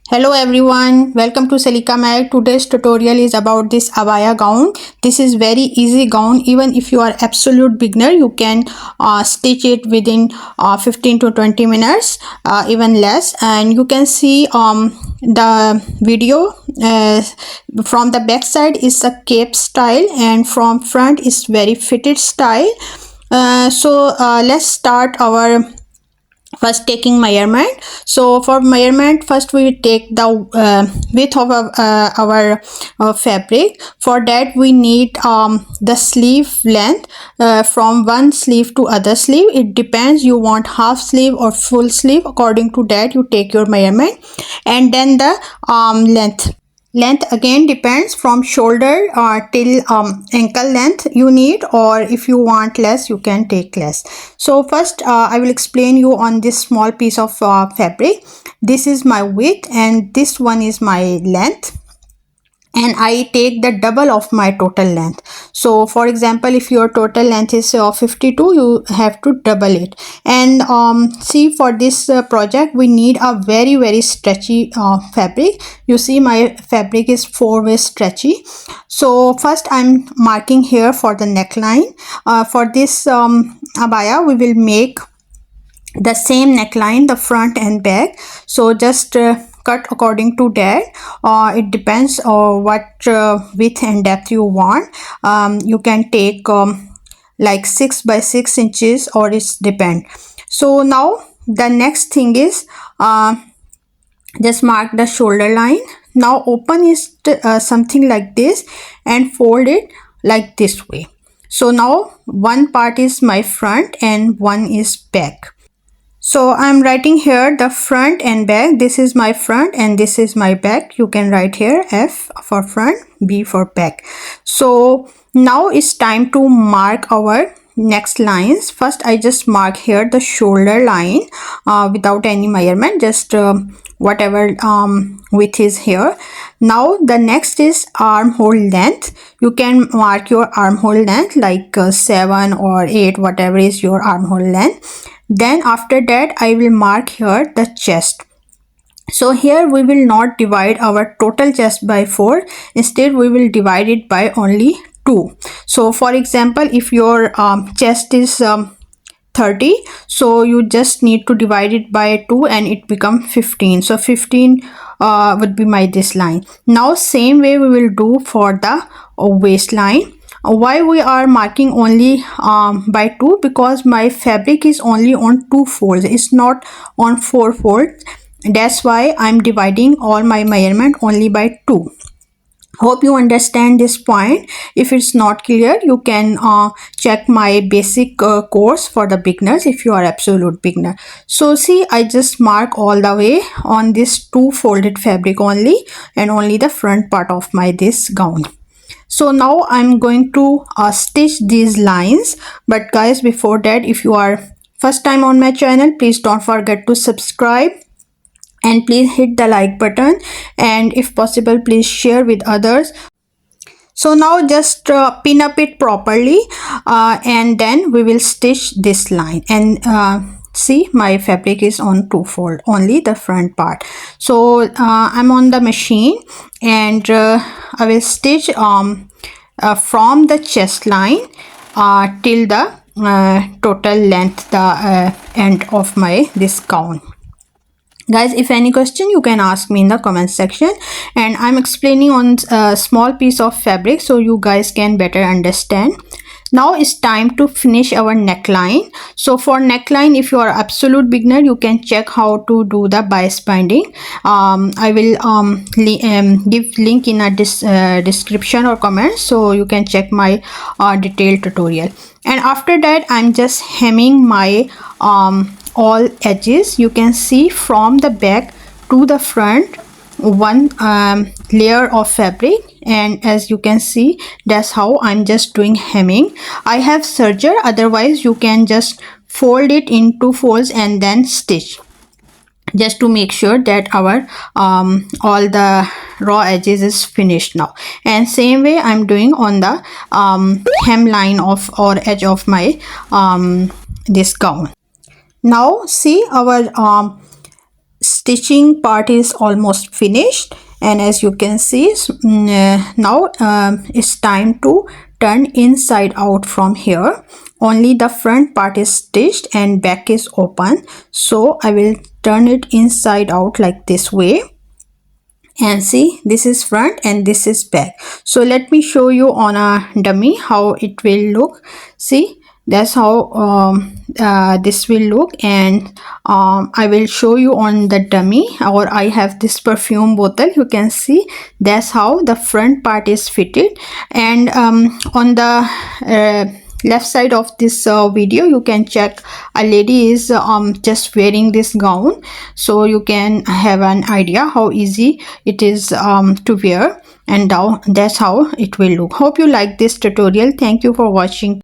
Hello everyone, welcome to Sew. Today's tutorial is about this abaya gown. This is very easy gown. Even if you are absolute beginner, you can stitch it within 15 to 20 minutes, even less. And you can see the video from the back side is a cape style, and from front is very fitted style. Let's start our first taking measurement. So for measurement, first we will take the width of our fabric. For that we need the sleeve length from one sleeve to other sleeve. It depends, you want half sleeve or full sleeve. According to that you take your measurement. And then the length again depends from shoulder till ankle length you need, or if you want less you can take less. So first I will explain you on this small piece of fabric. This is my width and this one is my length, and I take the double of my total length. So for example, if your total length is 52, you have to double it. And see, for this project we need a very stretchy fabric. You see my fabric is 4-way stretchy. So first I'm marking here for the neckline. For this abaya we will make the same neckline, the front and back. So just cut according to that. It depends on what width and depth you want. You can take like 6 by 6 inches, or it's depend. So now the next thing is just mark the shoulder line. Now open is something like this and fold it like this way. So now one part is my front and one is back. So I'm writing here the front and back. This is my front and this is my back. You can write here F for front, B for back. So now it's time to mark our next lines. First I just mark here the shoulder line without any measurement, just whatever width is here. Now the next is armhole length. You can mark your armhole length like 7 or 8, whatever is your armhole length. Then after that I will mark here the chest. So here we will not divide our total chest by 4. Instead we will divide it by only 2. So for example, if your chest is 30, so you just need to divide it by 2 and it become 15. So 15 would be this line. Now same way we will do for the waistline. Why we are marking only by 2? Because my fabric is only on 2 folds, it's not on 4 folds. That's why I'm dividing all my measurement only by 2. Hope you understand this point. If it's not clear, you can check my basic course for the beginners if you are absolute beginner. So see, I just mark all the way on this 2 folded fabric only, and only the front part of my this gown. So now I'm going to stitch these lines. But guys, before that, if you are first time on my channel, please don't forget to subscribe and please hit the like button, and if possible please share with others. So now just pin up it properly and then we will stitch this line. And see, my fabric is on 2 fold, only the front part. So I'm on the machine and I will stitch from the chest line till the total length, the end of my this gown. Guys, if any question you can ask me in the comment section, and I'm explaining on a small piece of fabric so you guys can better understand. Now it's time to finish our neckline. So for neckline, if you are absolute beginner, you can check how to do the bias binding. I will give link in a description or comment, so you can check my detailed tutorial. And after that I'm just hemming my all edges. You can see from the back to the front one layer of fabric, and as you can see, that's how I'm just doing hemming. I have serger, otherwise you can just fold it in 2 folds and then stitch, just to make sure that our all the raw edges is finished now. And same way I'm doing on the hem line of or edge of my this gown. Now see, our stitching part is almost finished, and as you can see, now it's time to turn inside out from here. Only the front part is stitched and back is open, so I will turn it inside out like this way. And see, this is front and this is back. So let me show you on a dummy how it will look. See, that's how this will look, and I will show you on the dummy, or I have this perfume bottle. You can see that's how the front part is fitted, and on the left side of this video you can check a lady is just wearing this gown, so you can have an idea how easy it is to wear, and now that's how it will look. Hope you like this tutorial. Thank you for watching.